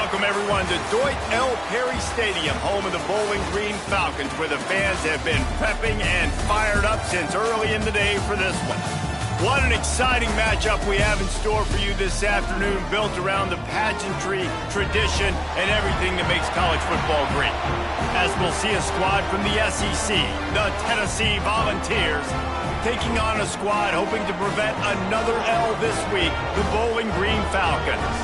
Welcome, everyone, to Dwight L. Perry Stadium, home of the Bowling Green Falcons, where the fans have been prepping and fired up since early in the day for this one. What an exciting matchup we have in store for you this afternoon, built around the pageantry, tradition, and everything that makes college football great. As we'll see a squad from the SEC, the Tennessee Volunteers, taking on a squad hoping to prevent another L this week, the Bowling Green Falcons.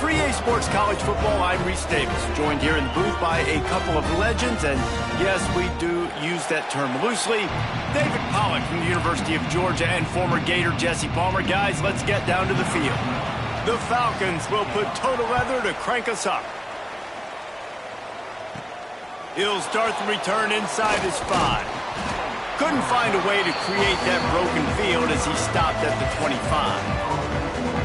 For EA Sports College Football, I'm Reese Davis, joined here in the booth by a couple of legends, and yes, we do use that term loosely. David Pollack from the University of Georgia and former Gator Jesse Palmer. Guys, let's get down to the field. The Falcons will put toe to leather to crank us up. He'll start the return inside his 5. Couldn't find a way to create that broken field as he stopped at the 25.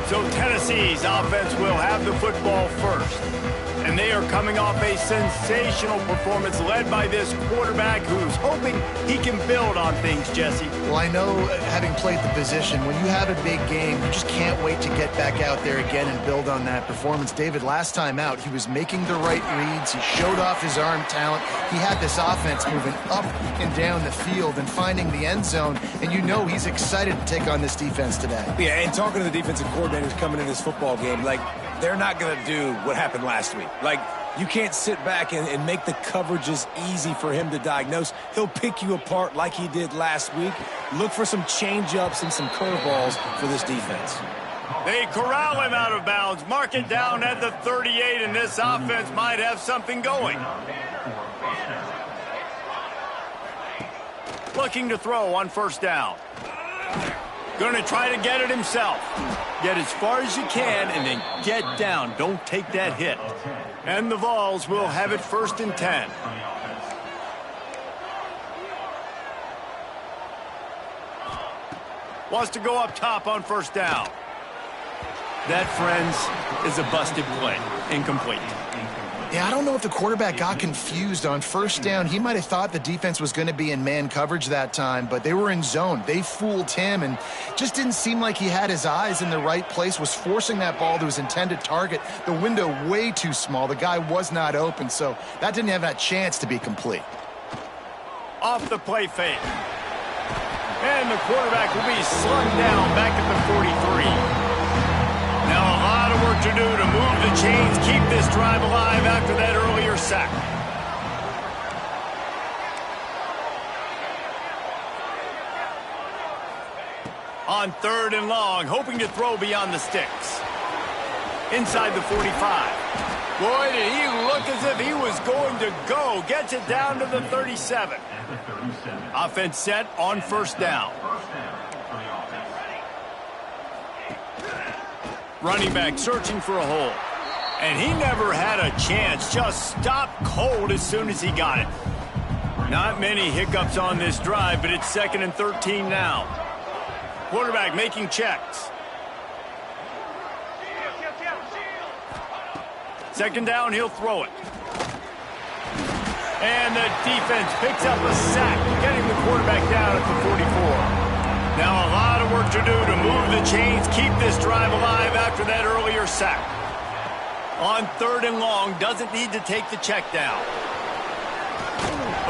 So Tennessee's offense will have the football first. And they are coming off a sensational performance led by this quarterback who's hoping he can build on things, Jesse. Well, I know, having played the position, when you have a big game, you just can't wait to get back out there again and build on that performance. David, last time out, he was making the right reads. He showed off his arm talent. He had this offense moving up and down the field and finding the end zone. And you know he's excited to take on this defense today. Yeah, and talking to the defensive coordinators coming in this football game, like, they're not going to do what happened last week. Like, you can't sit back and make the coverages easy for him to diagnose. He'll pick you apart like he did last week. Look for some change-ups and some curveballs for this defense. They corral him out of bounds, mark it down at the 38, and this offense might have something going. Looking to throw on first down. Going to try to get it himself. Get as far as you can and then get down. Don't take that hit. And the Vols will have it 1st and 10. Wants to go up top on first down. That, friends, is a busted play. Incomplete. Yeah, I don't know if the quarterback got confused on first down. He might have thought the defense was going to be in man coverage that time, but they were in zone. They fooled him and just didn't seem like he had his eyes in the right place, was forcing that ball to his intended target. The window way too small. The guy was not open, so that didn't have that chance to be complete. Off the play fake. And the quarterback will be slung down back at the 43. Now a lot of work to do to move the chains, keep this drive alive after that earlier sack. On 3rd and long, hoping to throw beyond the sticks. Inside the 45. Boy, did he look as if he was going to go. Gets it down to the 37. Offense set on first down. Running back searching for a hole. And he never had a chance. Just stopped cold as soon as he got it. Not many hiccups on this drive, but it's 2nd and 13 now. Quarterback making checks. 2nd down, he'll throw it. And the defense picks up a sack, getting the quarterback down at the 44. Now a lot of work to do to move the chains, keep this drive alive after that earlier sack. On 3rd and long, doesn't need to take the check down.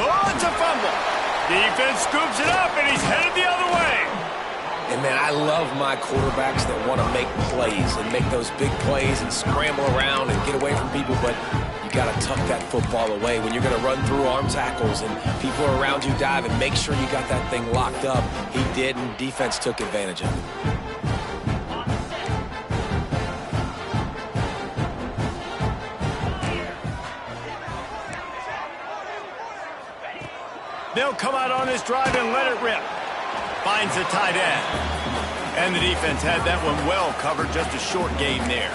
Oh, it's a fumble. Defense scoops it up, and he's headed the other way. And, man, I love my quarterbacks that want to make plays and make those big plays and scramble around and get away from people, but you got to tuck that football away when you're going to run through arm tackles and people are around you diving. Make sure you got that thing locked up. He did, and defense took advantage of it. They'll come out on this drive and let it rip. Finds the tight end. And the defense had that one well covered, just a short gain there.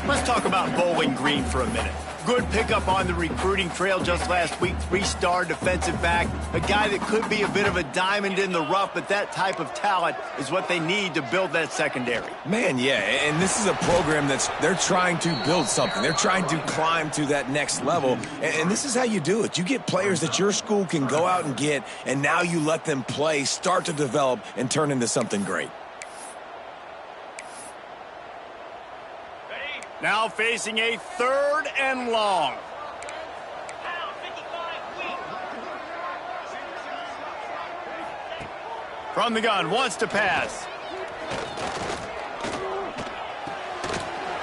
Let's talk about Bowling Green for a minute. Good pickup on the recruiting trail just last week. 3-star defensive back. A guy that could be a bit of a diamond in the rough, but that type of talent is what they need to build that secondary. Man, yeah, and this is a program they're trying to build something. They're trying to climb to that next level, and this is how you do it. You get players that your school can go out and get, and now you let them play, start to develop, and turn into something great. Now facing a 3rd and long. From the gun, wants to pass.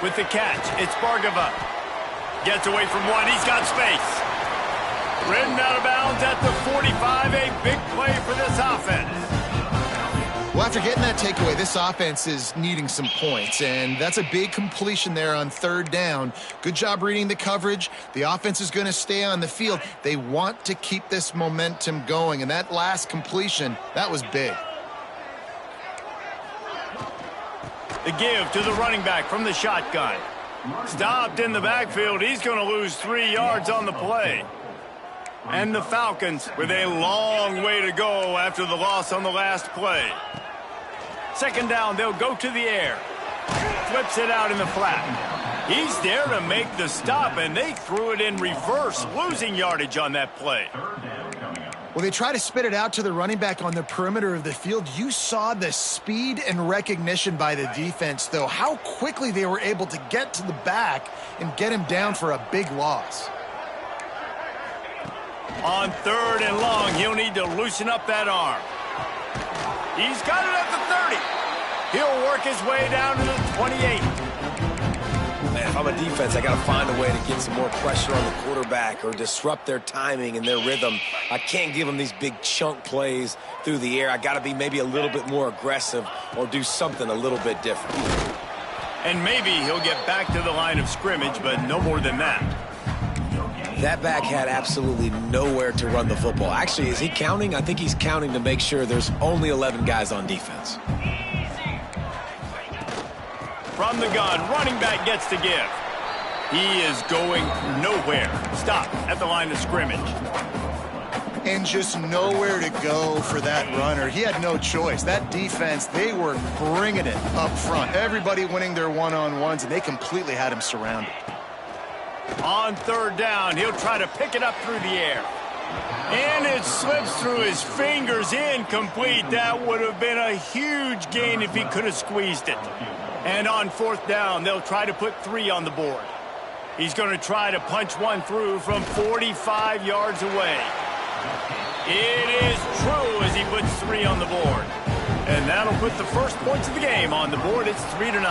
With the catch, it's Bargava. Gets away from one, he's got space. Ridden out of bounds at the 45, a big play for this offense. Well, after getting that takeaway, this offense is needing some points, and that's a big completion there on 3rd down. Good job reading the coverage. The offense is going to stay on the field. They want to keep this momentum going, and that last completion, that was big. The give to the running back from the shotgun. Stopped in the backfield. He's going to lose 3 yards on the play. And the Falcons with a long way to go after the loss on the last play. 2nd down, they'll go to the air. Flips it out in the flat. He's there to make the stop, and they threw it in reverse, losing yardage on that play. Well, they try to spit it out to the running back on the perimeter of the field. You saw the speed and recognition by the defense, though, how quickly they were able to get to the back and get him down for a big loss. On 3rd and long, he'll need to loosen up that arm. He's got it at the 30. He'll work his way down to the 28. Man, if I'm a defense, I got to find a way to get some more pressure on the quarterback or disrupt their timing and their rhythm. I can't give them these big chunk plays through the air. I got to be maybe a little bit more aggressive or do something a little bit different. And maybe he'll get back to the line of scrimmage, but no more than that. That back had absolutely nowhere to run the football. Actually, is he counting? I think he's counting to make sure there's only 11 guys on defense. From the gun, running back gets to give. He is going nowhere. Stop at the line of scrimmage. And just nowhere to go for that runner. He had no choice. That defense, they were bringing it up front. Everybody winning their one-on-ones, and they completely had him surrounded. On 3rd down, he'll try to pick it up through the air. And it slips through his fingers, incomplete. That would have been a huge gain if he could have squeezed it. And on 4th down, they'll try to put 3 on the board. He's going to try to punch one through from 45 yards away. It is true as he puts 3 on the board. And that'll put the first points of the game on the board. It's 3-0.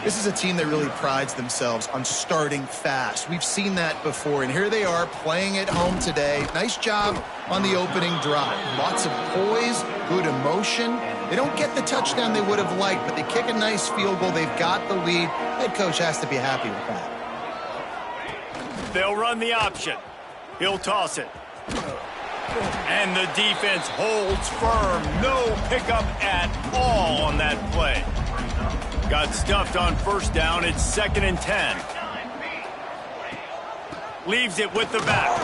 This is a team that really prides themselves on starting fast. We've seen that before, and here they are playing at home today. Nice job on the opening drive. Lots of poise, good emotion. They don't get the touchdown they would have liked, but they kick a nice field goal. They've got the lead. Head coach has to be happy with that. They'll run the option. He'll toss it. And the defense holds firm. No pickup at all on that play. Got stuffed on 1st down. It's 2nd and 10. Leaves it with the back.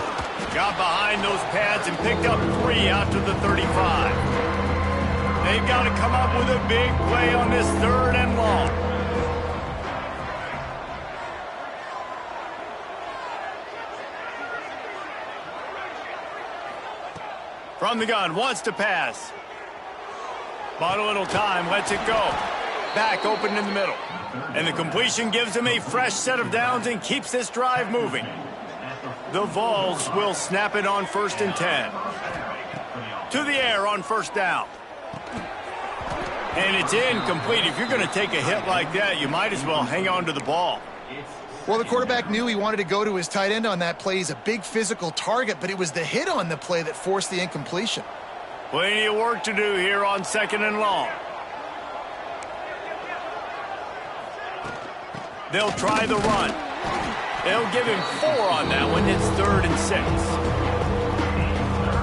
Got behind those pads and picked up 3 out to the 35. They've got to come up with a big play on this 3rd and long. From the gun, wants to pass. Bought a little time, lets it go. Back open in the middle. And the completion gives him a fresh set of downs and keeps this drive moving. The Vols will snap it on 1st and 10. To the air on 1st down. And it's incomplete. If you're going to take a hit like that, you might as well hang on to the ball. Well, the quarterback knew he wanted to go to his tight end on that play. He's a big physical target, but it was the hit on the play that forced the incompletion. Plenty of work to do here on 2nd and long. They'll try the run. They'll give him 4 on that one. It's 3rd and 6.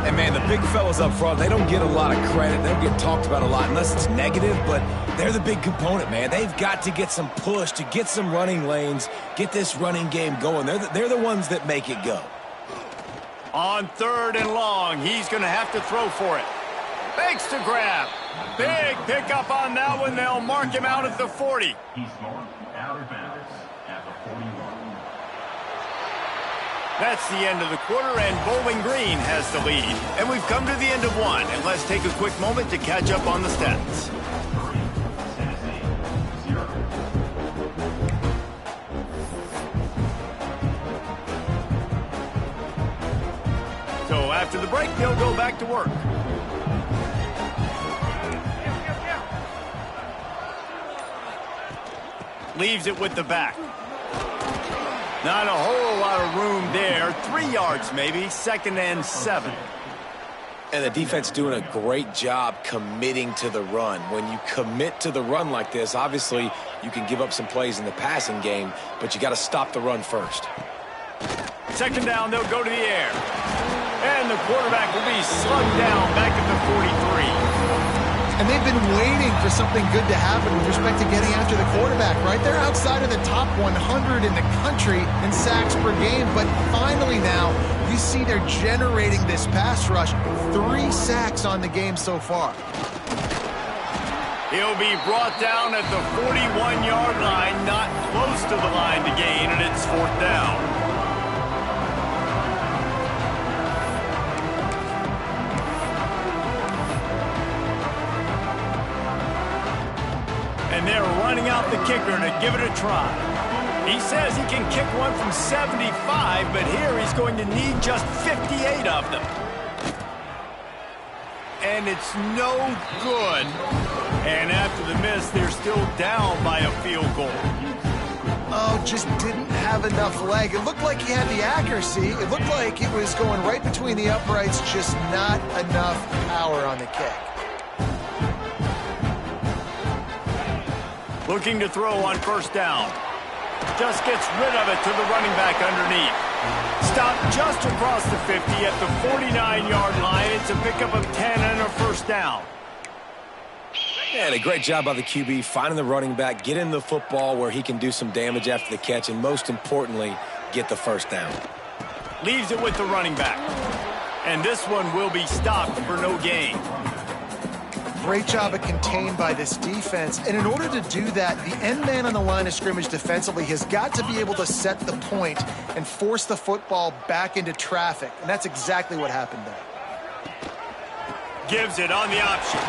And, man, the big fellas up front, they don't get a lot of credit. They don't get talked about a lot unless it's negative, but they're the big component, man. They've got to get some push, to get some running lanes, get this running game going. They're the ones that make it go. On 3rd and long, he's going to have to throw for it. Fakes to grab. Big pickup on that one. They'll mark him out at the 40. He's marked out of bounds at the 41. That's the end of the quarter, and Bowling Green has the lead. And we've come to the end of one, and let's take a quick moment to catch up on the stats. So after the break, they'll go back to work. Leaves it with the back. Not a whole lot of room there. 3 yards maybe, 2nd and 7. And the defense doing a great job committing to the run. When you commit to the run like this, obviously you can give up some plays in the passing game, but you got to stop the run first. 2nd down, they'll go to the air. And the quarterback will be slugged down back at the 43. And they've been waiting for something good to happen with respect to getting after the quarterback, right? They're outside of the top 100 in the country in sacks per game, but finally now you see they're generating this pass rush. 3 sacks on the game so far. He'll be brought down at the 41-yard line, not close to the line to gain, and it's 4th down. And they're running out the kicker to give it a try. He says he can kick one from 75, but here he's going to need just 58 of them. And it's no good. And after the miss, they're still down by a field goal. Oh, just didn't have enough leg. It looked like he had the accuracy. It looked like it was going right between the uprights, just not enough power on the kick. Looking to throw on 1st down. Just gets rid of it to the running back underneath. Stopped just across the 50 at the 49-yard line. It's a pickup of 10 and a 1st down. And a great job by the QB finding the running back, getting the football where he can do some damage after the catch, and most importantly, get the 1st down. Leaves it with the running back. And this one will be stopped for no gain. Great job of contained by this defense. And in order to do that, the end man on the line of scrimmage defensively has got to be able to set the point and force the football back into traffic. And that's exactly what happened there. Gives it on the option.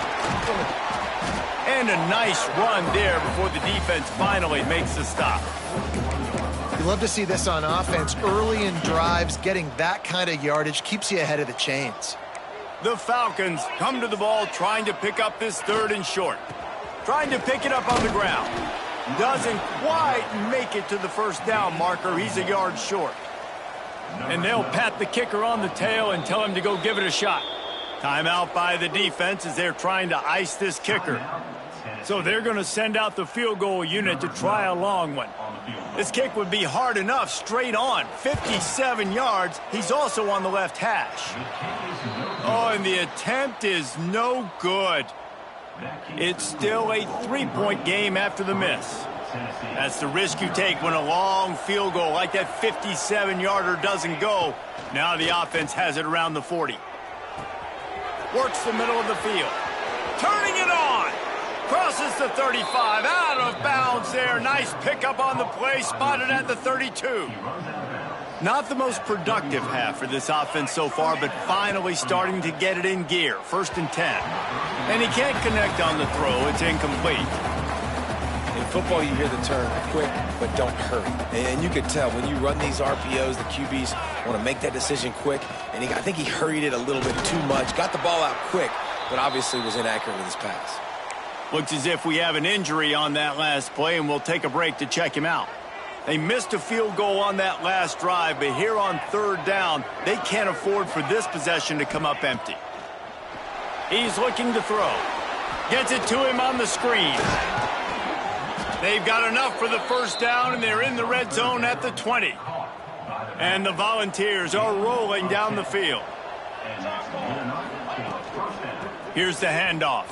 And a nice run there before the defense finally makes the stop. You love to see this on offense. Early in drives, getting that kind of yardage keeps you ahead of the chains. The Falcons come to the ball trying to pick up this 3rd and short. Trying to pick it up on the ground. Doesn't quite make it to the 1st down marker. He's a yard short. And they'll pat the kicker on the tail and tell him to go give it a shot. Timeout by the defense as they're trying to ice this kicker. So they're going to send out the field goal unit to try a long one. This kick would be hard enough straight on. 57 yards. He's also on the left hash. Oh, and the attempt is no good. It's still a 3-point game after the miss. That's the risk you take when a long field goal like that 57-yarder doesn't go. Now the offense has it around the 40. Works the middle of the field. Turning it on. Crosses the 35, out of bounds there. Nice pickup on the play, spotted at the 32. Not the most productive half for this offense so far, but finally starting to get it in gear. 1st and 10. And he can't connect on the throw. It's incomplete. In football, you hear the term quick, but don't hurry. And you can tell when you run these RPOs, the QBs want to make that decision quick. And I think he hurried it a little bit too much. Got the ball out quick, but obviously was inaccurate with his pass. Looks as if we have an injury on that last play, and we'll take a break to check him out. They missed a field goal on that last drive, but here on 3rd down, they can't afford for this possession to come up empty. He's looking to throw. Gets it to him on the screen. They've got enough for the 1st down, and they're in the red zone at the 20. And the Volunteers are rolling down the field. Here's the handoff.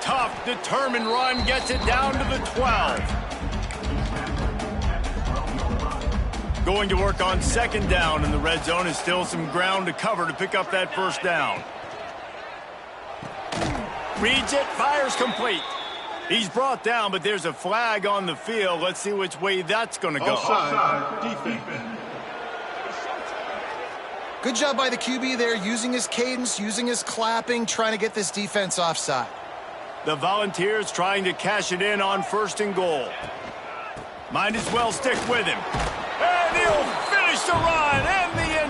Tough, determined run, gets it down to the 12. Going to work on 2nd down in the red zone. Is still some ground to cover to pick up that 1st down. Reads it, fires complete. He's brought down, but there's a flag on the field. Let's see which way that's going to go. Offside, defense. Good job by the QB there, using his cadence, using his clapping, trying to get this defense offside. The Volunteers trying to cash it in on 1st and goal. Might as well stick with him. And he'll finish the run and the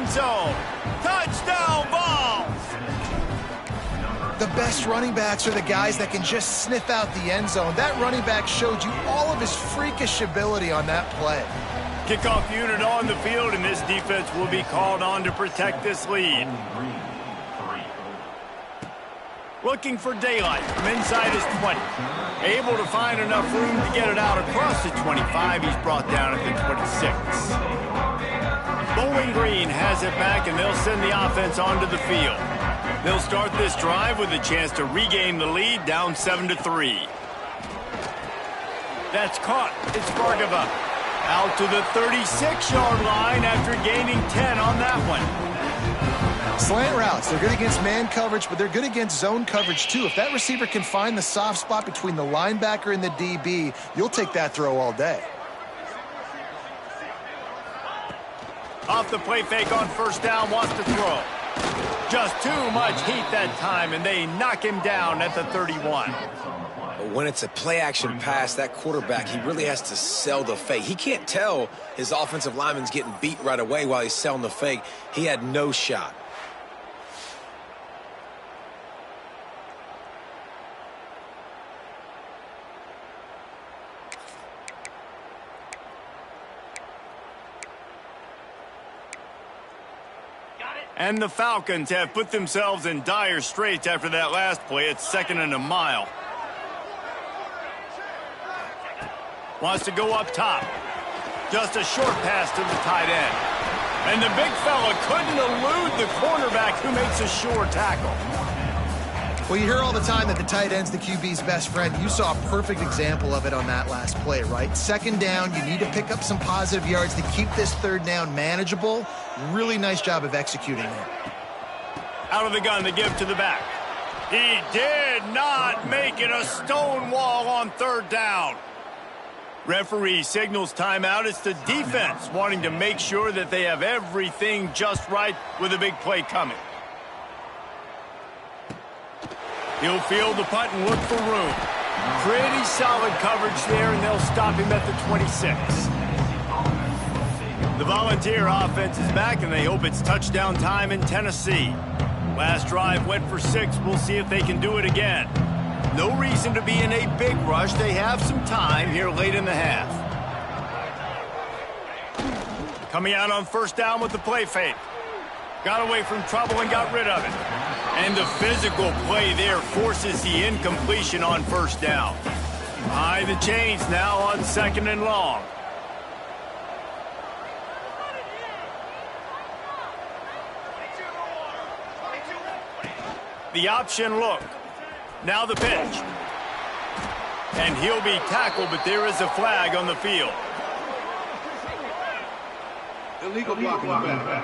best running backs are the guys that can just sniff out the end zone. That running back showed you all of his freakish ability on that play. Kickoff unit on the field, and this defense will be called on to protect this lead. Looking for daylight from inside his 20. Able to find enough room to get it out across the 25. He's brought down at the 26. Bowling Green has it back, and they'll send the offense onto the field. They'll start this drive with a chance to regain the lead, down 7-3. That's caught. It's Vargava. Out to the 36-yard line after gaining 10 on that one. Slant routes, they're good against man coverage, but they're good against zone coverage too. If that receiver can find the soft spot between the linebacker and the DB, you'll take that throw all day. Off the play fake on first down, wants to throw. Just too much heat that time, and they knock him down at the 31. When it's a play-action pass, that quarterback, he really has to sell the fake. He can't tell his offensive lineman's getting beat right away while he's selling the fake. He had no shot. And the Falcons have put themselves in dire straits after that last play. It's 2nd and a mile. Wants to go up top. Just a short pass to the tight end. And the big fella couldn't elude the cornerback who makes a sure tackle. Well, you hear all the time that the tight end's the QB's best friend. You saw a perfect example of it on that last play, right? 2nd down, you need to pick up some positive yards to keep this 3rd down manageable. Really nice job of executing there. Out of the gun, the give to the back. He did not make it a stone wall on 3rd down. Referee signals timeout. It's the defense wanting to make sure that they have everything just right with a big play coming. He'll field the punt and look for room. Pretty solid coverage there, and they'll stop him at the 26. The Volunteer offense is back, and they hope it's touchdown time in Tennessee. Last drive went for 6. We'll see if they can do it again. No reason to be in a big rush. They have some time here late in the half. Coming out on first down with the play fake. Got away from trouble and got rid of it. And the physical play there forces the incompletion on first down. High the chains now on 2nd and long. The option look. Now the pitch. And he'll be tackled, but there is a flag on the field. Illegal blocking back.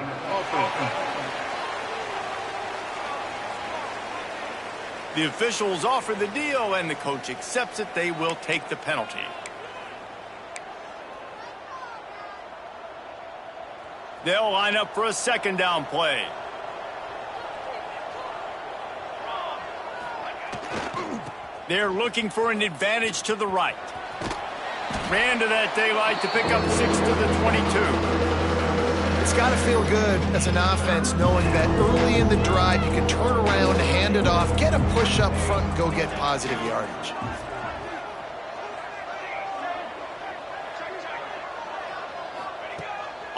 The officials offer the deal, and the coach accepts it. They will take the penalty. They'll line up for a 2nd down play. They're looking for an advantage to the right. Ran to that daylight to pick up 6 to the 22. It's got to feel good as an offense knowing that early in the drive you can turn around, hand it off, get a push up front, and go get positive yardage.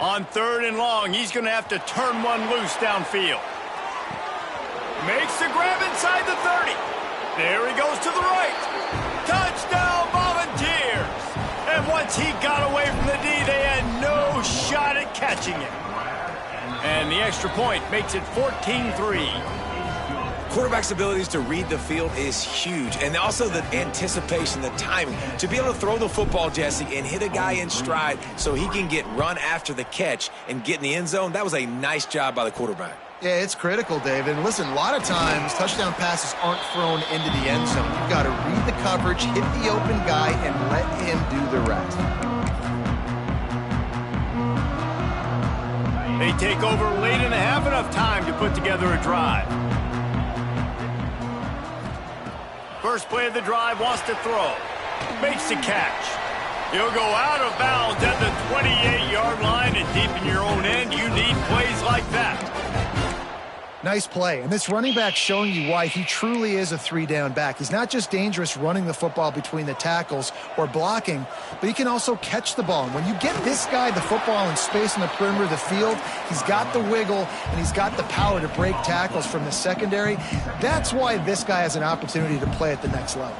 On 3rd and long, he's going to have to turn one loose downfield. Makes the grab inside the 30. There he goes to the right. Touchdown, Volunteers. And once he got away from the D, they had no shot at catching him. And the extra point makes it 14-3. Quarterback's abilities to read the field is huge, and also the anticipation, the timing. To be able to throw the football, Jesse, and hit a guy in stride so he can get run after the catch and get in the end zone, that was a nice job by the quarterback. Yeah, it's critical, David. And listen, a lot of times touchdown passes aren't thrown into the end zone. You've got to read the coverage, hit the open guy, and let him do the rest. They take over late and have enough time to put together a drive. First play of the drive, wants to throw. Makes the catch. He'll go out of bounds at the 28-yard line, and deep in your own end, you need plays like that. Nice play. And this running back showing you why he truly is a three-down back. He's not just dangerous running the football between the tackles or blocking, but he can also catch the ball. And when you get this guy the football in space in the perimeter of the field, he's got the wiggle and he's got the power to break tackles from the secondary. That's why this guy has an opportunity to play at the next level.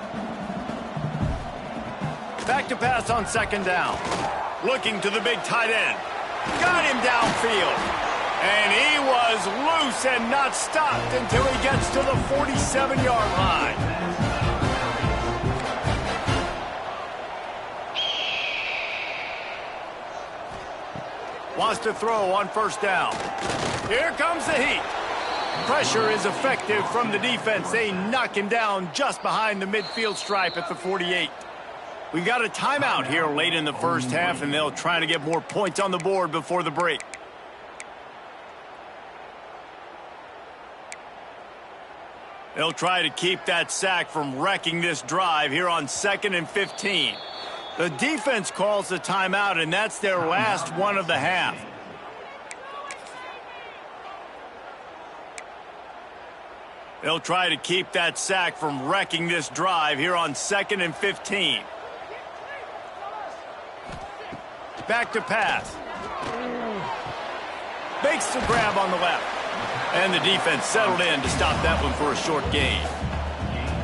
Back to pass on second down. Looking to the big tight end. Got him downfield. And he was loose and not stopped until he gets to the 47-yard line. Wants to throw on first down. Here comes the heat. Pressure is effective from the defense. They knock him down just behind the midfield stripe at the 48. We got a timeout here late in the first half, and they'll try to get more points on the board before the break. They'll try to keep that sack from wrecking this drive here on 2nd and 15. The defense calls the timeout, and that's their last one of the half. They'll try to keep that sack from wrecking this drive here on 2nd and 15. Back to pass. Makes the grab on the left. And the defense settled in to stop that one for a short gain.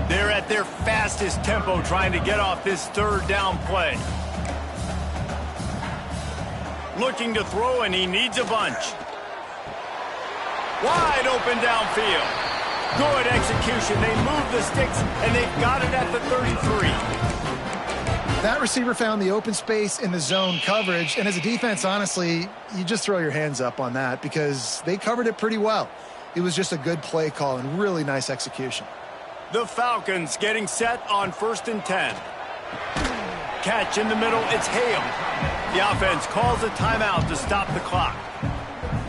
They're at their fastest tempo trying to get off this third down play. Looking to throw, and he needs a bunch. Wide open downfield. Good execution. They move the sticks, and they've got it at the 33. That receiver found the open space in the zone coverage, and as a defense, honestly, you just throw your hands up on that because they covered it pretty well. It was just a good play call and really nice execution. The Falcons getting set on 1st and 10. Catch in the middle, it's Hale. The offense calls a timeout to stop the clock.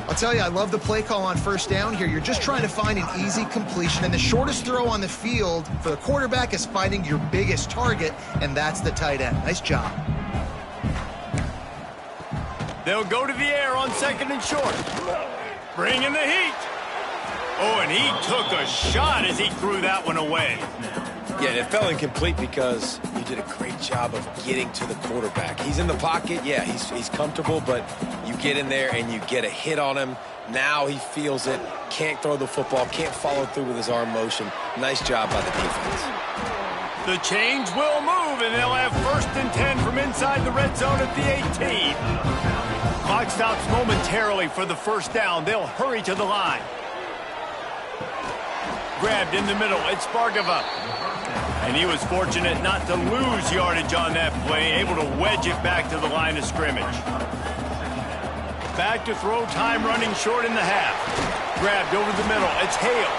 I'll tell you, I love the play call on first down here. You're just trying to find an easy completion, and the shortest throw on the field for the quarterback is finding your biggest target, and that's the tight end. Nice job. They'll go to the air on 2nd and short. Bring in the heat. Oh, and he took a shot as he threw that one away. Yeah, it fell incomplete because you did a great job of getting to the quarterback. He's in the pocket. Yeah, he's comfortable, but you get in there and you get a hit on him. Now he feels it, can't throw the football, can't follow through with his arm motion. Nice job by the defense. The change will move, and they'll have 1st and 10 from inside the red zone at the 18. Clock stops momentarily for the first down. They'll hurry to the line. Grabbed in the middle, it's Bargava. And he was fortunate not to lose yardage on that play, able to wedge it back to the line of scrimmage. Back to throw, time running short in the half. Grabbed over the middle, it's Hale.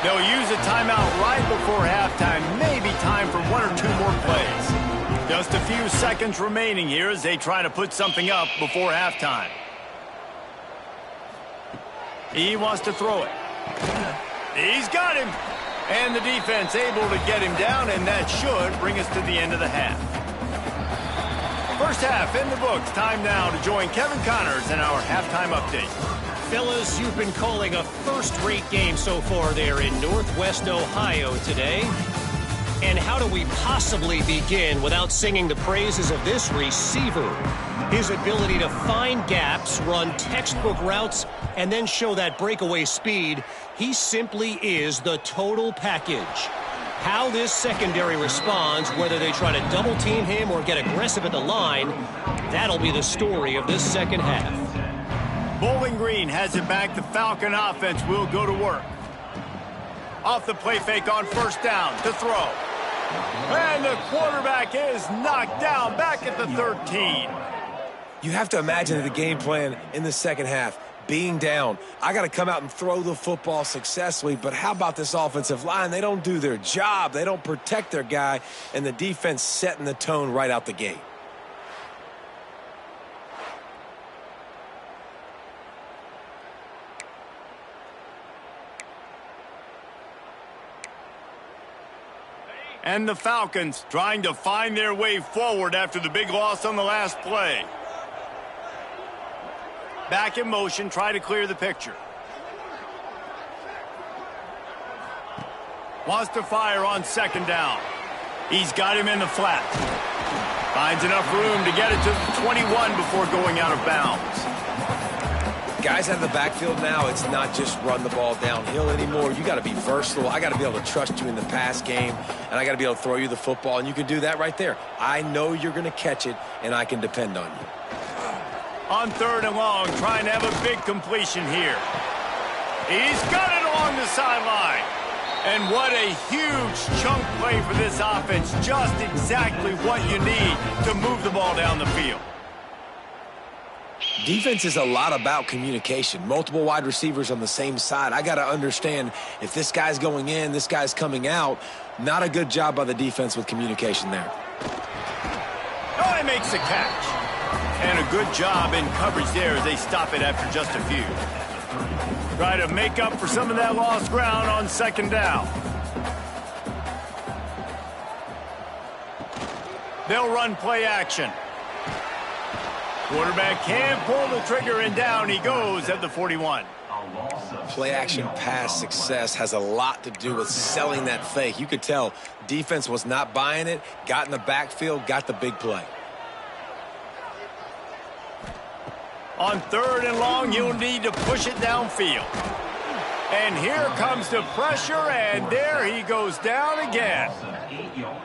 They'll use a timeout right before halftime, maybe time for 1 or 2 more plays. Just a few seconds remaining here as they try to put something up before halftime. He wants to throw it. He's got him. And the defense able to get him down, and that should bring us to the end of the half. First half in the books. Time now to join Kevin Connors in our halftime update. Fellas, you've been calling a first-rate game so far there in Northwest Ohio today. And how do we possibly begin without singing the praises of this receiver? His ability to find gaps, run textbook routes, and then show that breakaway speed. He simply is the total package. How this secondary responds, whether they try to double-team him or get aggressive at the line, that'll be the story of this second half. Bowling Green has it back. The Falcon offense will go to work. Off the play fake on first down to throw. And the quarterback is knocked down back at the 13. You have to imagine the game plan in the second half. Being down, I got to come out and throw the football successfully, but how about this offensive line? They don't do their job. They don't protect their guy, and the defense setting the tone right out the gate. And the Falcons trying to find their way forward after the big loss on the last play. Back in motion, try to clear the picture. Wants to fire on second down. He's got him in the flat. Finds enough room to get it to the 21 before going out of bounds. Guys out of the backfield now, it's not just run the ball downhill anymore. You got to be versatile. I got to be able to trust you in the pass game, and I got to be able to throw you the football, and you can do that right there. I know you're going to catch it, and I can depend on you. On third and long, trying to have a big completion here. He's got it along the sideline. And what a huge chunk play for this offense. Just exactly what you need to move the ball down the field. Defense is a lot about communication. Multiple wide receivers on the same side. I got to understand if this guy's going in, this guy's coming out. Not a good job by the defense with communication there. Oh, he makes the catch. And a good job in coverage there as they stop it after just a few. Try to make up for some of that lost ground on second down. They'll run play action. Quarterback can pull the trigger, and down he goes at the 41. Play action pass success has a lot to do with selling that fake. You could tell defense was not buying it, got in the backfield, got the big play. On third and long, you'll need to push it downfield. And here comes the pressure, and there he goes down again.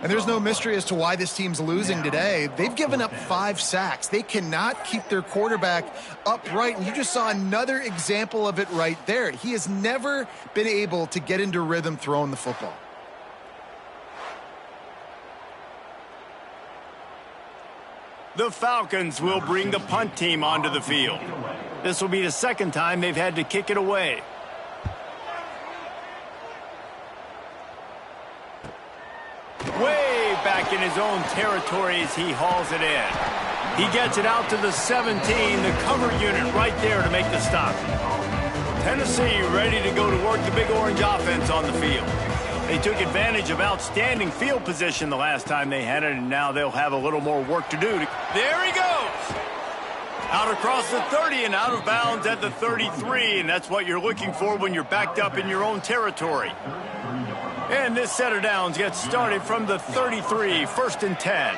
And there's no mystery as to why this team's losing today. They've given up 5 sacks. They cannot keep their quarterback upright, and you just saw another example of it right there. He has never been able to get into rhythm throwing the football. The Falcons will bring the punt team onto the field. This will be the second time they've had to kick it away. Way back in his own territory as he hauls it in. He gets it out to the 17, the cover unit right there to make the stop. Tennessee ready to go to work the Big Orange offense on the field. They took advantage of outstanding field position the last time they had it, and now they'll have a little more work to do. There he goes! Out across the 30 and out of bounds at the 33, and that's what you're looking for when you're backed up in your own territory. And this set of downs gets started from the 33, 1st and 10.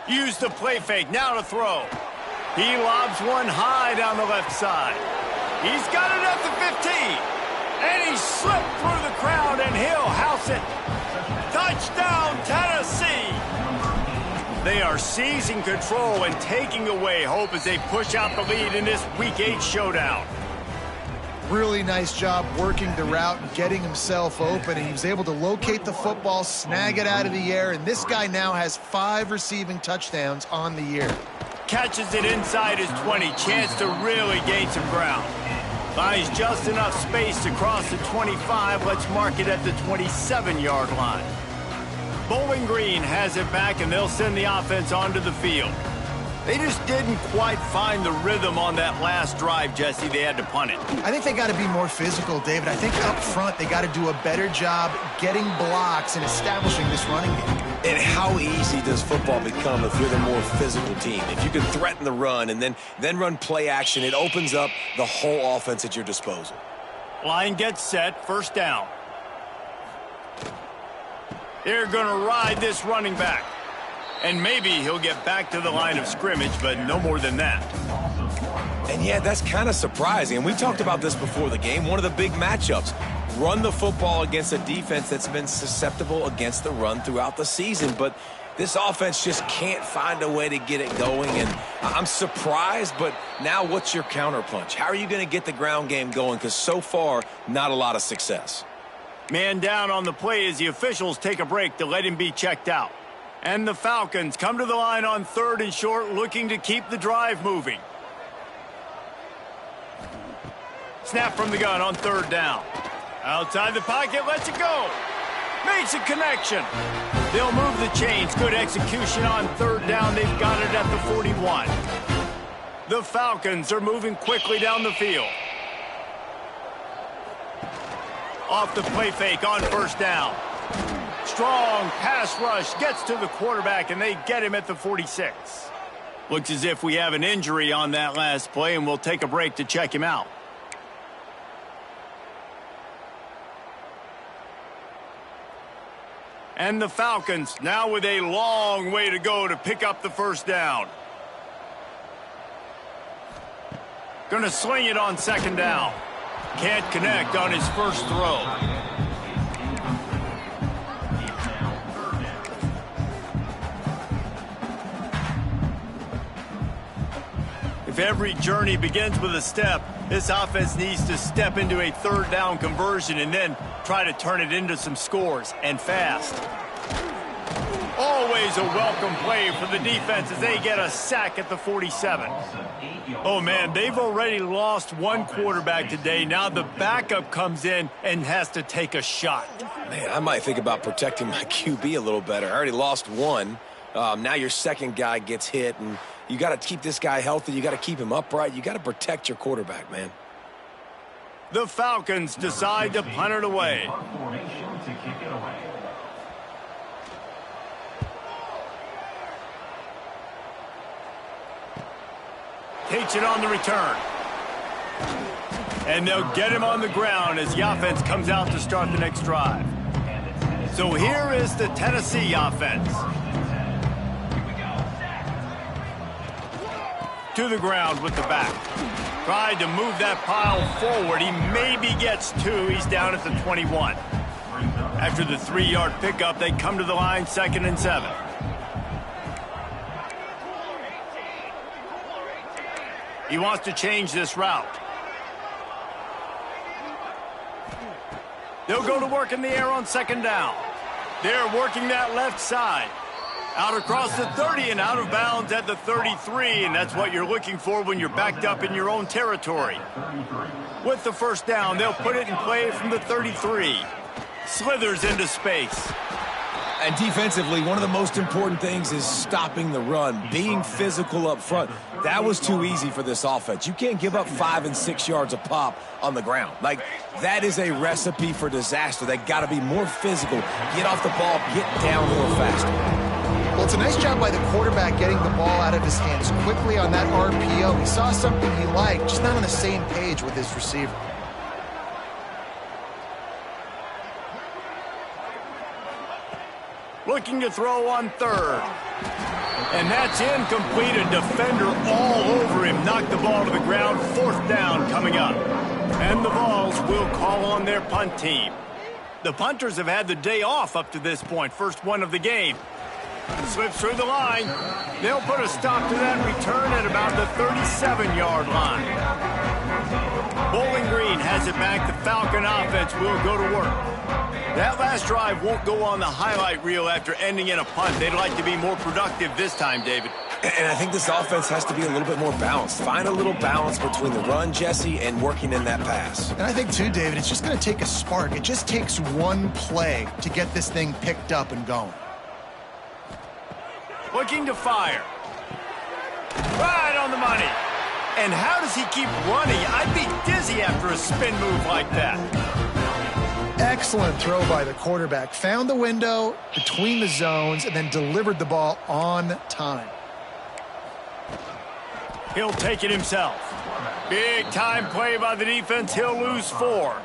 Use the play fake, now to throw. He lobs one high down the left side. He's got it at the 15. And he slipped through the crowd, and he'll house it. Touchdown, Tennessee! They are seizing control and taking away hope as they push out the lead in this Week 8 showdown. Really nice job working the route and getting himself open, and he was able to locate the football, snag it out of the air, and this guy now has 5 receiving touchdowns on the year. Catches it inside his 20, chance to really gain some ground. Buys just enough space to cross the 25. Let's mark it at the 27-yard line. Bowling Green has it back, and they'll send the offense onto the field. They just didn't quite find the rhythm on that last drive, Jesse. They had to punt it. I think they got to be more physical, David. I think up front they got to do a better job getting blocks and establishing this running game. And how easy does football become if you're the more physical team? If you can threaten the run and then run play action, it opens up the whole offense at your disposal. Line gets set, 1st down. They're going to ride this running back. And maybe he'll get back to the line of scrimmage, but no more than that. And yeah, that's kind of surprising. And we talked about this before the game. One of the big matchups. Run the football against a defense that's been susceptible against the run throughout the season. But this offense just can't find a way to get it going. And I'm surprised, but now what's your counterpunch? How are you going to get the ground game going? Because so far, not a lot of success. Man down on the play as the officials take a break to let him be checked out. And the Falcons come to the line on 3rd and short, looking to keep the drive moving. Snap from the gun on 3rd down. Outside the pocket, lets it go. Makes a connection. They'll move the chains. Good execution on 3rd down. They've got it at the 41. The Falcons are moving quickly down the field. Off the play fake on 1st down. Strong pass rush gets to the quarterback, and they get him at the 46. Looks as if we have an injury on that last play, and we'll take a break to check him out. And the Falcons now with a long way to go to pick up the first down. Gonna sling it on second down. Can't connect on his first throw. If every journey begins with a step, this offense needs to step into a third down conversion and then try to turn it into some scores, and fast. Always a welcome play for the defense as they get a sack at the 47. Oh, man, they've already lost one quarterback today. Now the backup comes in and has to take a shot. Man, I might think about protecting my QB a little better. I already lost one. Now your second guy gets hit, and you got to keep this guy healthy. You got to keep him upright. You got to protect your quarterback, man. The Falcons decide to punt it away. Takes it on the return. And they'll get him on the ground as the offense comes out to start the next drive. So here is the Tennessee offense. To the ground with the back. Tried to move that pile forward. He maybe gets two. He's down at the 21. After the 3-yard pickup, they come to the line, 2nd and 7. He wants to change this route. They'll go to work in the air on second down. They're working that left side. Out across the 30 and out of bounds at the 33, and that's what you're looking for when you're backed up in your own territory. With the first down, they'll put it in play from the 33. Slithers into space. And defensively, one of the most important things is stopping the run, being physical up front. That was too easy for this offense. You can't give up 5 and 6 yards a pop on the ground. Like, that is a recipe for disaster. They got to be more physical, get off the ball, get down a little faster. Well, it's a nice job by the quarterback getting the ball out of his hands quickly on that RPO. He saw something he liked, just not on the same page with his receiver. Looking to throw on third. And that's incomplete. A defender all over him. Knocked the ball to the ground. 4th down coming up. And the Vols will call on their punt team. The punters have had the day off up to this point. First one of the game. Slips through the line. They'll put a stop to that return at about the 37-yard line. Bowling Green has it back. The Falcon offense will go to work. That last drive won't go on the highlight reel after ending in a punt. They'd like to be more productive this time, David. And I think this offense has to be a little bit more balanced. Find a little balance between the run, Jesse, and working in that pass. And I think, too, David, it's just going to take a spark. It just takes one play to get this thing picked up and going. Looking to fire. Right on the money. And how does he keep running? I'd be dizzy after a spin move like that. Excellent throw by the quarterback. Found the window between the zones and then delivered the ball on time. He'll take it himself. Big time play by the defense. He'll lose 4.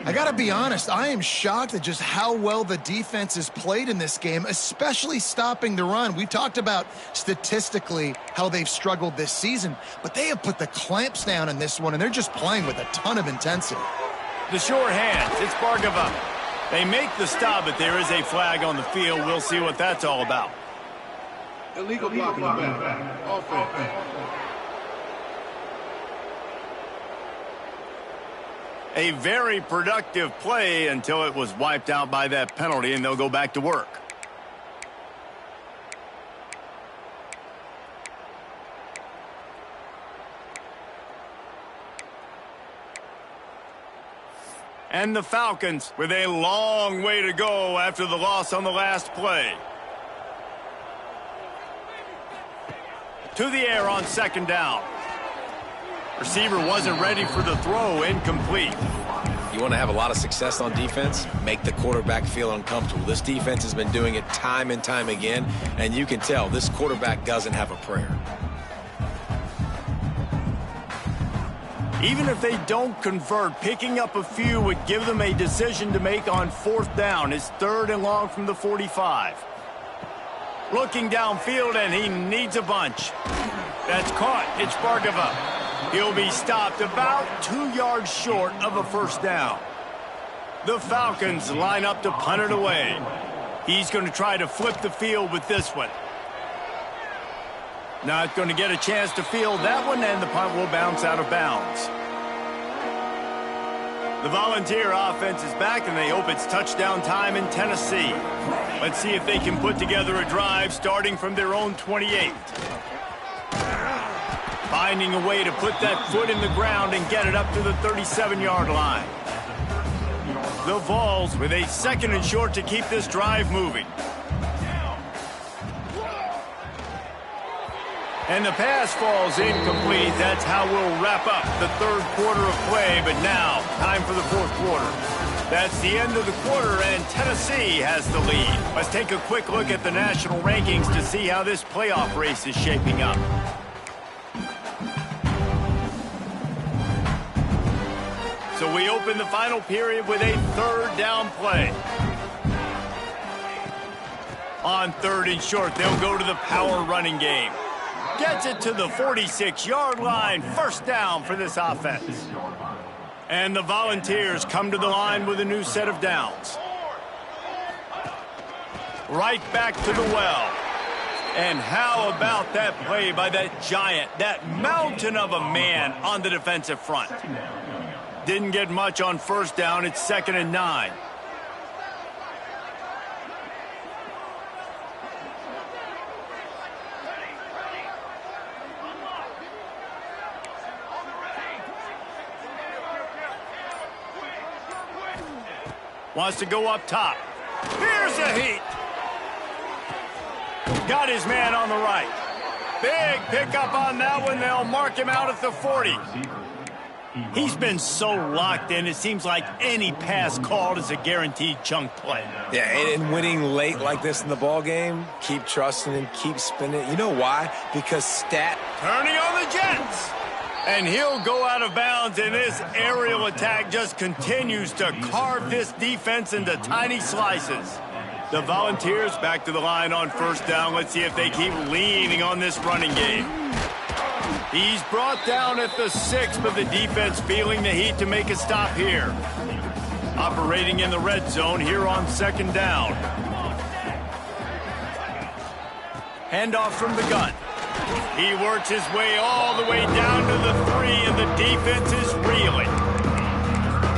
I got to be honest, I am shocked at just how well the defense has played in this game, especially stopping the run. We've talked about statistically how they've struggled this season, but they have put the clamps down in this one, and they're just playing with a ton of intensity. The short hands, it's Bargava. They make the stop, but there is a flag on the field. We'll see what that's all about. Illegal blocking the back. Offense. A very productive play until it was wiped out by that penalty, and they'll go back to work. And the Falcons with a long way to go after the loss on the last play. To the air on second down. Receiver wasn't ready for the throw, incomplete. You want to have a lot of success on defense? Make the quarterback feel uncomfortable. This defense has been doing it time and time again, and you can tell this quarterback doesn't have a prayer. Even if they don't convert, picking up a few would give them a decision to make on 4th down. It's 3rd and long from the 45. Looking downfield, and he needs a bunch. That's caught. It's Bargava. He'll be stopped about 2 yards short of a 1st down. The Falcons line up to punt it away. He's going to try to flip the field with this one. Not going to get a chance to field that one, and the punt will bounce out of bounds. The Volunteer offense is back, and they hope it's touchdown time in Tennessee. Let's see if they can put together a drive starting from their own 28. Finding a way to put that foot in the ground and get it up to the 37-yard line. The Vols with a 2nd and short to keep this drive moving. And the pass falls incomplete. That's how we'll wrap up the 3rd quarter of play. But now, time for the 4th quarter. That's the end of the quarter, and Tennessee has the lead. Let's take a quick look at the national rankings to see how this playoff race is shaping up. So we open the final period with a 3rd down play. On 3rd and short, they'll go to the power running game. Gets it to the 46-yard line. 1st down for this offense. And the Volunteers come to the line with a new set of downs. Right back to the well. And how about that play by that giant, that mountain of a man on the defensive front? Didn't get much on 1st down. It's 2nd and 9. Wants to go up top. Here's a heat. Got his man on the right. Big pickup on that one. They'll mark him out at the 40. He's been so locked in, it seems like any pass called is a guaranteed chunk play. Yeah, and winning late like this in the ball game, keep trusting and keep spinning. You know why? Because turning on the Jets. And he'll go out of bounds, and this aerial attack just continues to carve this defense into tiny slices. The Volunteers back to the line on 1st down. Let's see if they keep leaning on this running game. He's brought down at the 6, but the defense feeling the heat to make a stop here. Operating in the red zone here on 2nd down. Handoff from the gun. He works his way all the way down to the 3, and the defense is reeling.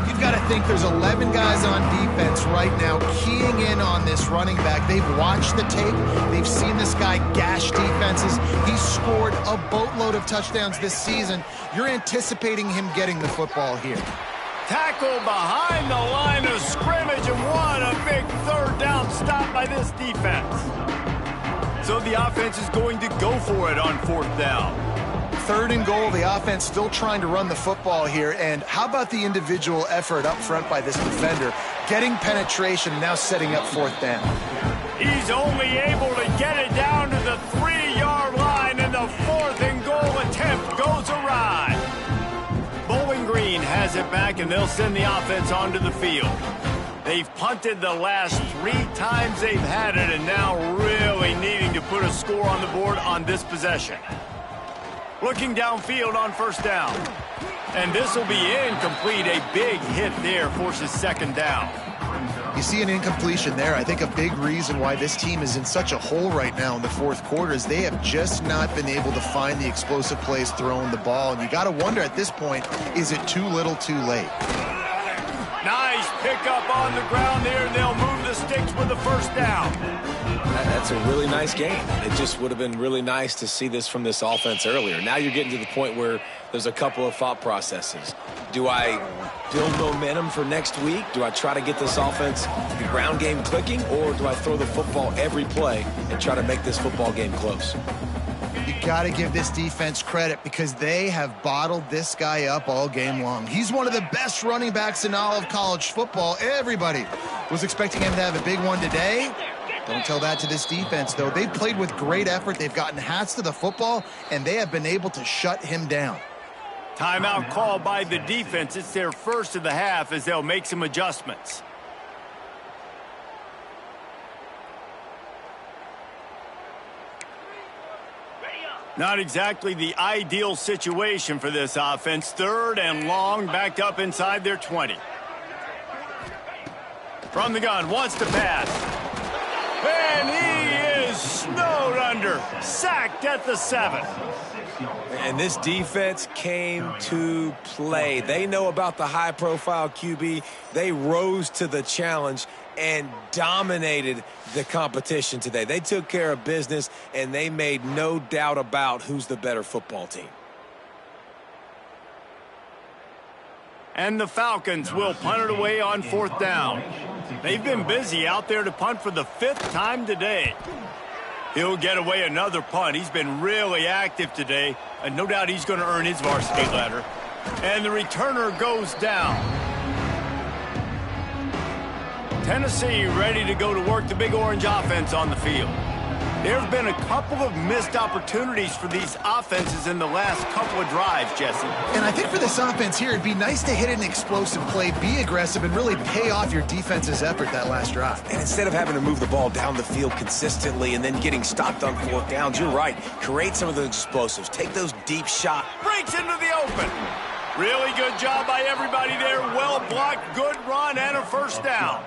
You've got to think there's 11 guys on defense right now keying in on this running back. They've watched the tape. They've seen this guy gash defenses. He's scored a boatload of touchdowns this season. You're anticipating him getting the football here. Tackle behind the line of scrimmage, and what a big 3rd down stop by this defense. So the offense is going to go for it on 4th down. 3rd and goal, the offense still trying to run the football here. And how about the individual effort up front by this defender? Getting penetration, now setting up 4th down. He's only able to get it down to the 3-yard line, and the 4th and goal attempt goes awry. Bowling Green has it back, and they'll send the offense onto the field. They've punted the last 3 times they've had it, and now really needing to put a score on the board on this possession. Looking downfield on 1st down. And this will be incomplete. A big hit there forces 2nd down. You see an incompletion there. I think a big reason why this team is in such a hole right now in the 4th quarter is they have just not been able to find the explosive plays throwing the ball. And you got to wonder at this point, is it too little too late? Nice pickup on the ground there. They'll move the sticks with the 1st down. That's a really nice game. It just would have been really nice to see this from this offense earlier. Now you're getting to the point where there's a couple of thought processes. Do I build momentum for next week? Do I try to get this offense, the ground game clicking, or do I throw the football every play and try to make this football game close? You got to give this defense credit because they have bottled this guy up all game long. He's one of the best running backs in all of college football. Everybody was expecting him to have a big one today. Don't tell that to this defense, though. They've played with great effort. They've gotten hats to the football, and they have been able to shut him down. Timeout called by the defense. It's their first of the half as they'll make some adjustments. Not exactly the ideal situation for this offense. 3rd and long, backed up inside their 20. From the gun, wants to pass. And he is snowed under. Sacked at the 7. And this defense came to play. They know about the high-profile QB. They rose to the challenge and dominated the competition today. They took care of business, and they made no doubt about who's the better football team. And the Falcons will punt it away on 4th down. They've been busy out there to punt for the 5th time today. He'll get away another punt. He's been really active today, and no doubt he's going to earn his varsity letter. And the returner goes down. Tennessee ready to go to work the Big Orange offense on the field. There have been a couple of missed opportunities for these offenses in the last couple of drives, Jesse. And I think for this offense here, it'd be nice to hit an explosive play, be aggressive, and really pay off your defense's effort that last drive. And instead of having to move the ball down the field consistently and then getting stopped on 4th downs, you're right. Create some of those explosives. Take those deep shots. Breaks into the open. Really good job by everybody there. Well blocked, good run, and a 1st down.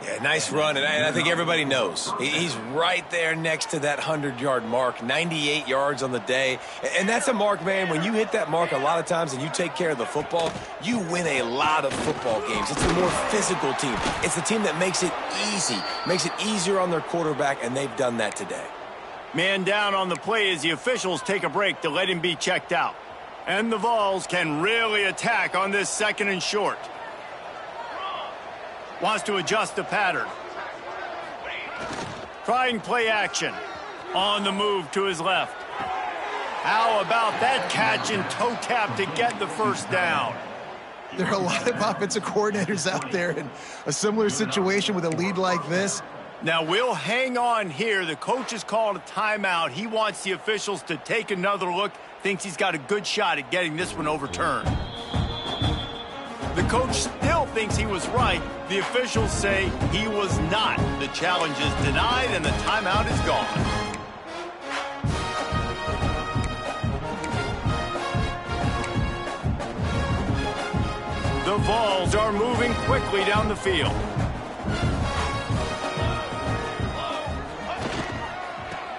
Yeah, nice run, and I think everybody knows. He's right there next to that 100-yard mark, 98 yards on the day. And that's a mark, man. When you hit that mark a lot of times and you take care of the football, you win a lot of football games. It's the more physical team. It's the team that makes it easy, makes it easier on their quarterback, and they've done that today. Man down on the play as the officials take a break to let him be checked out. And the Vols can really attack on this 2nd and short. Wants to adjust the pattern. Trying play action. On the move to his left. How about that catch and toe tap to get the 1st down? There are a lot of offensive coordinators out there in a similar situation with a lead like this. Now, we'll hang on here. The coach has called a timeout. He wants the officials to take another look. Thinks he's got a good shot at getting this one overturned. The coach still thinks he was right. The officials say he was not. The challenge is denied, and the timeout is gone. The Vols are moving quickly down the field.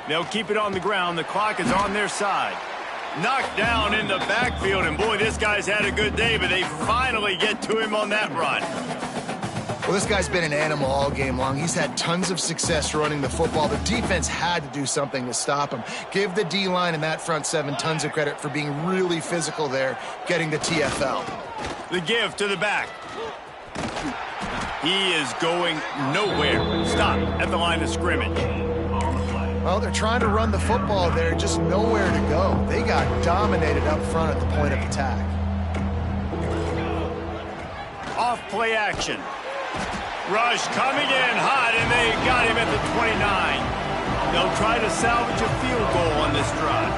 They'll keep it on the ground. The clock is on their side. Knocked down in the backfield, and boy, this guy's had a good day, but they finally get to him on that run. Well, this guy's been an animal all game long. He's had tons of success running the football. The defense had to do something to stop him. Give the D-line and that front 7 tons of credit for being really physical there, getting the TFL. The give to the back. He is going nowhere. Stop at the line of scrimmage. Well, they're trying to run the football there, just nowhere to go. They got dominated up front at the point of attack. Off play action. Rush coming in hot, and they got him at the 29. They'll try to salvage a field goal on this drive.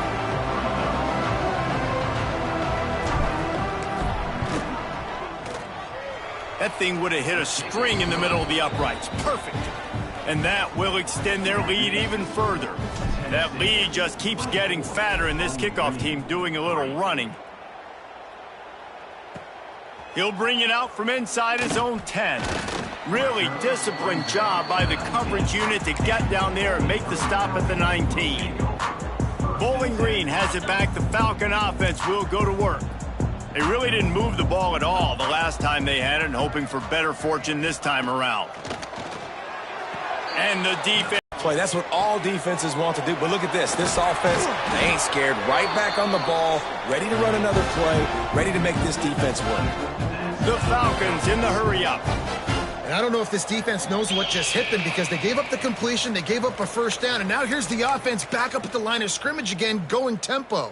That thing would have hit a string in the middle of the uprights. Perfect. And that will extend their lead even further. That lead just keeps getting fatter, and this kickoff team doing a little running. He'll bring it out from inside his own 10. Really disciplined job by the coverage unit to get down there and make the stop at the 19. Bowling Green has it back. The Falcon offense will go to work. They really didn't move the ball at all the last time they had it, and hoping for better fortune this time around. And the defense. Play. That's what all defenses want to do. But look at this. This offense, they ain't scared. Right back on the ball, ready to run another play, ready to make this defense work. The Falcons in the hurry-up. And I don't know if this defense knows what just hit them, because they gave up the completion, they gave up a 1st down, and now here's the offense back up at the line of scrimmage again, going tempo.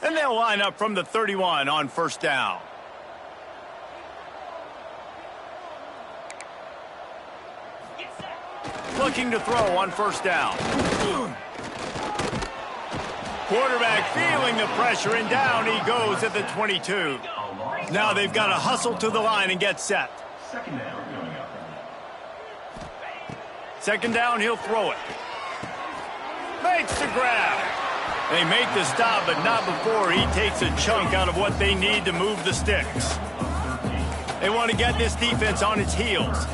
And they'll line up from the 31 on 1st down. looking to throw on first down. Quarterback feeling the pressure, and down he goes at the 22. Now they've got to hustle to the line and get set. Second down, he'll throw it. Makes the grab. They make the stop, but not before he takes a chunk out of what they need to move the sticks. They want to get this defense on its heels.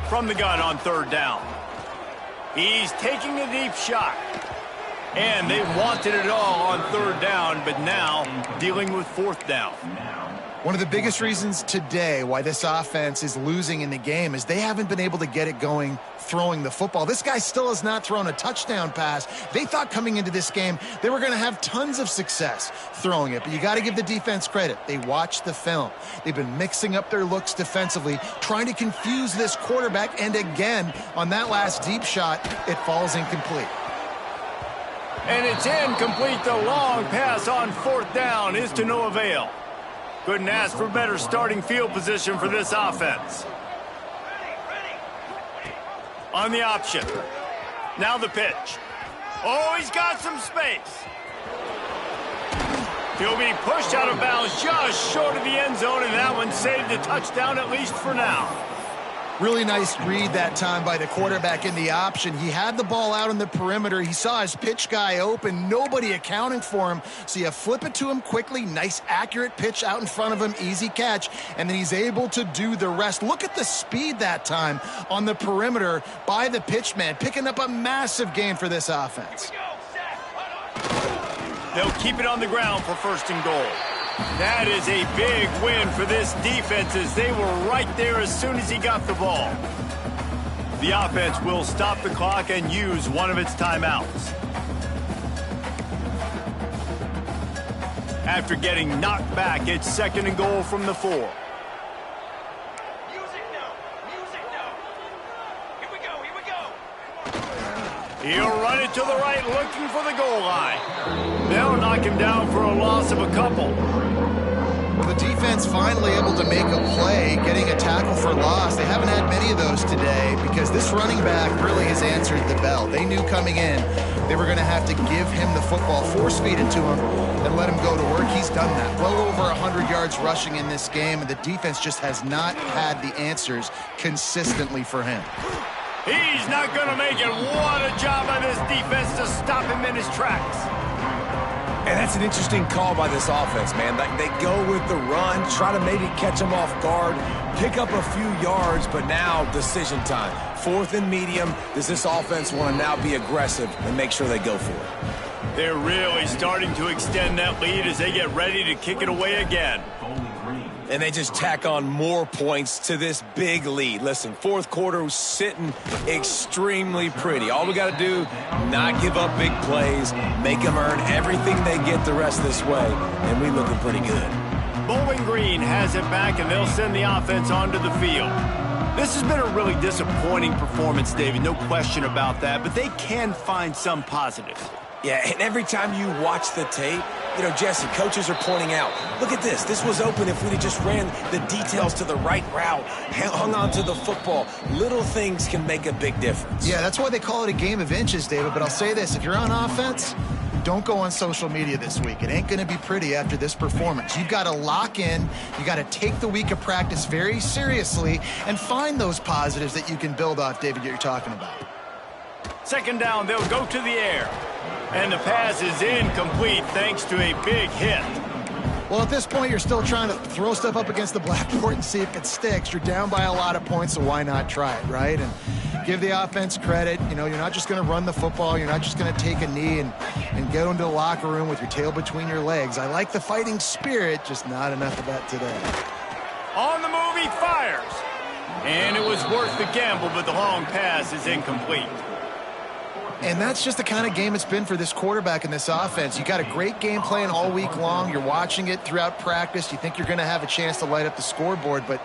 From the gun on third down. He's taking a deep shot. And they wanted it all on third down, but now dealing with fourth down. One of the biggest reasons today why this offense is losing in the game is they haven't been able to get it going throwing the football. This guy still has not thrown a touchdown pass. They thought coming into this game they were going to have tons of success throwing it, but you got to give the defense credit. They watched the film. They've been mixing up their looks defensively, trying to confuse this quarterback, and again, on that last deep shot, it falls incomplete. And it's incomplete. The long pass on fourth down is to no avail. Couldn't ask for better starting field position for this offense. On the option. Now the pitch. Oh, he's got some space. He'll be pushed out of bounds just short of the end zone, and that one saved a touchdown at least for now. Really nice read that time by the quarterback in the option. He had the ball out on the perimeter. He saw his pitch guy open, nobody accounting for him. So you flip it to him quickly, nice accurate pitch out in front of him, easy catch, and then he's able to do the rest. Look at the speed that time on the perimeter by the pitch man, picking up a massive gain for this offense. They'll keep it on the ground for first and goal. That is a big win for this defense as they were right there as soon as he got the ball. The offense will stop the clock and use one of its timeouts. After getting knocked back, it's second and goal from the 4. Music now. Here we go. He'll run it to the right, looking for the goal line. They'll knock him down for a loss of a couple. The defense finally able to make a play, getting a tackle for loss. They haven't had many of those today because this running back really has answered the bell. They knew coming in they were going to have to give him the football, force feed it to him, and let him go to work. He's done that. Well over 100 yards rushing in this game, and the defense just has not had the answers consistently for him. He's not going to make it. What a job by this defense to stop him in his tracks. And that's an interesting call by this offense, man. They go with the run, try to maybe catch them off guard, pick up a few yards, but now decision time. Fourth and medium. Does this offense want to now be aggressive and make sure they go for it? They're really starting to extend that lead as they get ready to kick it away again. And they just tack on more points to this big lead. Listen, fourth quarter was sitting extremely pretty. All we got to do, not give up big plays, make them earn everything they get the rest of this way, and we looking pretty good. Bowling Green has it back, and they'll send the offense onto the field. This has been a really disappointing performance, David, no question about that, but they can find some positives. Yeah, and every time you watch the tape, you know, Jesse, coaches are pointing out, look at this. This was open if we'd have just ran the details to the right route, hung on to the football. Little things can make a big difference. Yeah, that's why they call it a game of inches, David. But I'll say this, if you're on offense, don't go on social media this week. It ain't going to be pretty after this performance. You've got to lock in. You got to take the week of practice very seriously and find those positives that you can build off, David, that you're talking about. Second down, they'll go to the air. And the pass is incomplete thanks to a big hit. Well, at this point, you're still trying to throw stuff up against the blackboard and see if it sticks. You're down by a lot of points, so why not try it, right? And give the offense credit. You know, you're not just going to run the football. You're not just going to take a knee and get into the locker room with your tail between your legs. I like the fighting spirit, just not enough of that today. On the move, he fires. And it was worth the gamble, but the long pass is incomplete. And that's just the kind of game it's been for this quarterback in this offense. You got a great game plan all week long. You're watching it throughout practice. You think you're going to have a chance to light up the scoreboard, but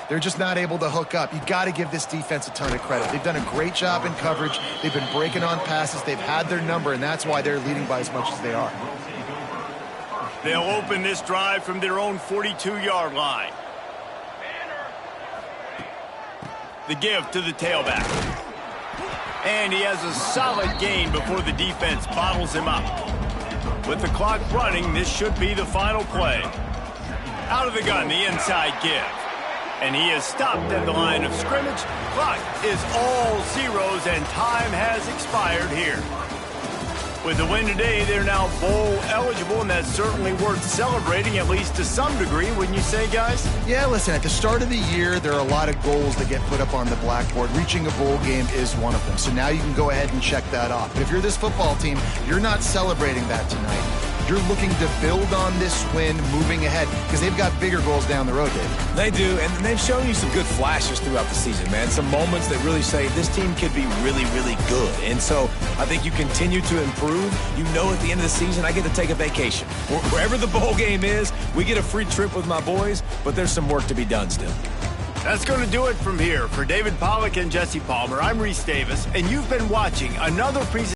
they're just not able to hook up. You got to give this defense a ton of credit. They've done a great job in coverage. They've been breaking on passes. They've had their number, and that's why they're leading by as much as they are. They'll open this drive from their own 42-yard line. The give to the tailback. And he has a solid gain before the defense bottles him up. With the clock running, this should be the final play. Out of the gun, the inside give. And he is stopped at the line of scrimmage. Clock is all zeros, and time has expired here. With the win today, they're now bowl eligible, and that's certainly worth celebrating, at least to some degree, wouldn't you say, guys? Yeah, listen, at the start of the year, there are a lot of goals that get put up on the blackboard. Reaching a bowl game is one of them. So now you can go ahead and check that off. But if you're this football team, you're not celebrating that tonight. You're looking to build on this win moving ahead because they've got bigger goals down the road, Dave. They do, and they've shown you some good flashes throughout the season, man. Some moments that really say this team could be really, really good. And so I think you continue to improve. You know at the end of the season, I get to take a vacation. Wherever the bowl game is, we get a free trip with my boys, but there's some work to be done still. That's going to do it from here. For David Pollack and Jesse Palmer, I'm Reese Davis, and you've been watching another presentation